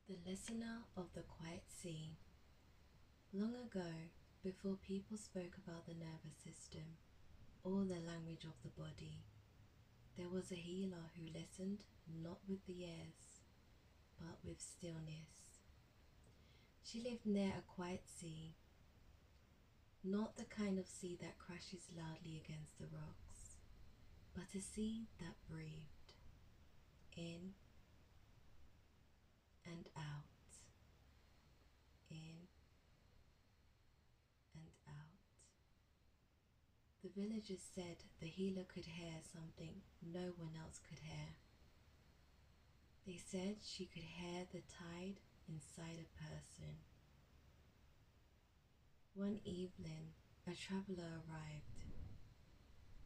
The Listener of the Quiet Sea. Long ago, before people spoke about the nervous system or the language of the body, there was a healer who listened not with the ears, but with stillness. She lived near a quiet sea, not the kind of sea that crashes loudly against the rocks, but a sea that breathed in and out, in and out. The villagers said the healer could hear something no one else could hear. They said she could hear the tide inside a person. One evening, a traveler arrived.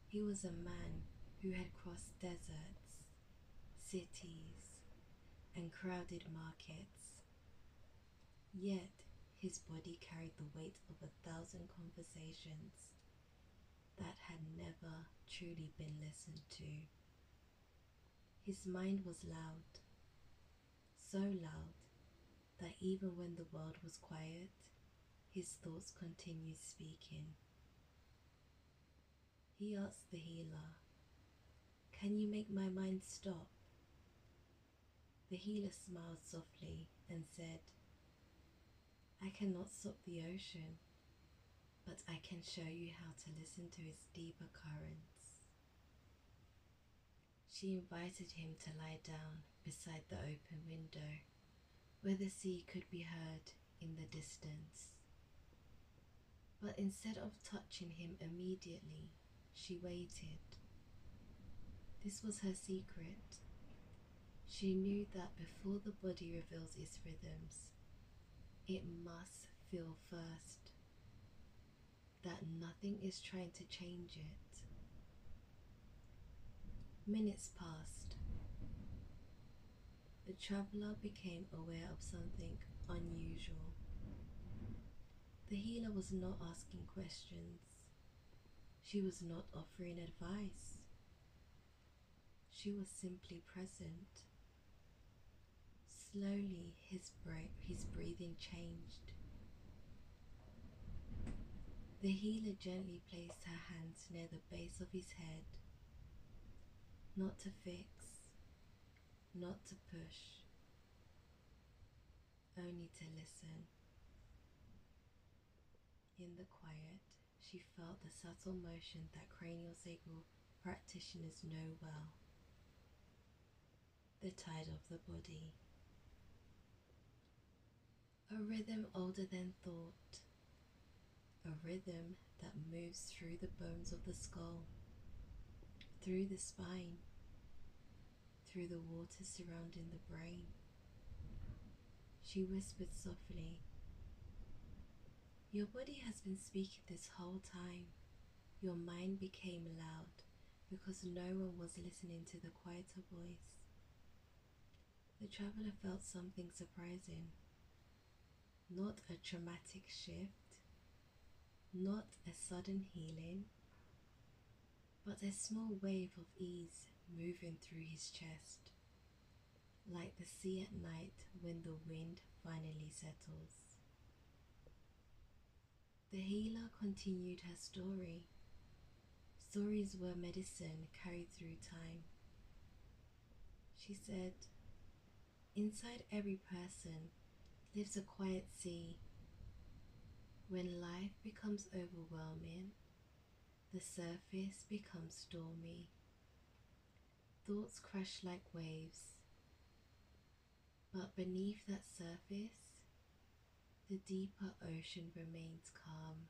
He was a man who had crossed deserts, cities, and crowded markets. Yet, his body carried the weight of 1,000 conversations that had never truly been listened to. His mind was loud, so loud that even when the world was quiet, his thoughts continued speaking. He asked the healer, "Can you make my mind stop?" The healer smiled softly and said, "I cannot stop the ocean, but I can show you how to listen to its deeper currents." She invited him to lie down beside the open window, where the sea could be heard in the distance. But instead of touching him immediately, she waited. This was her secret. She knew that before the body reveals its rhythms, it must feel first, that nothing is trying to change it. Minutes passed. The traveler became aware of something unusual. The healer was not asking questions. She was not offering advice. She was simply present. Slowly, his breathing changed. The healer gently placed her hands near the base of his head, not to fix, not to push, only to listen. In the quiet, she felt the subtle motion that cranial sacral practitioners know well, the tide of the body. A rhythm older than thought, a rhythm that moves through the bones of the skull, through the spine, through the water surrounding the brain. She whispered softly, "Your body has been speaking this whole time. Your mind became loud because no one was listening to the quieter voice." The traveler felt something surprising. Not a traumatic shift, not a sudden healing, but a small wave of ease moving through his chest, like the sea at night when the wind finally settles. The healer continued her story. Stories were medicine carried through time. She said, "Inside every person lives a quiet sea. When life becomes overwhelming, the surface becomes stormy. Thoughts crash like waves, but beneath that surface, the deeper ocean remains calm."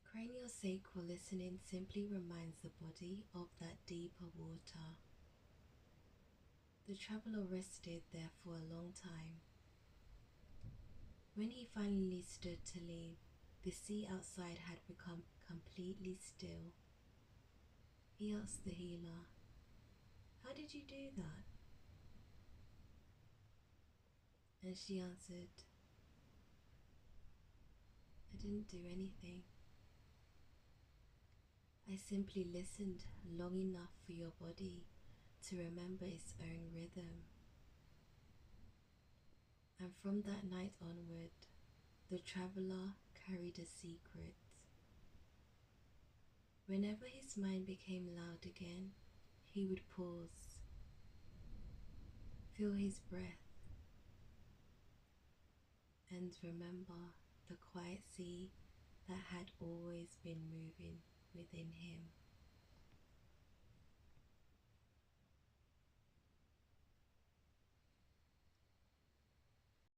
Cranial sacral listening simply reminds the body of that deeper water. The traveler rested there for a long time. When he finally stood to leave, the sea outside had become completely still. He asked the healer, "How did you do that?" And she answered, "I didn't do anything. I simply listened long enough for your body to remember its own rhythm. And from that night onward, the traveller carried a secret. Whenever his mind became loud again, he would pause, feel his breath, and remember the quiet sea that had always been moving within him.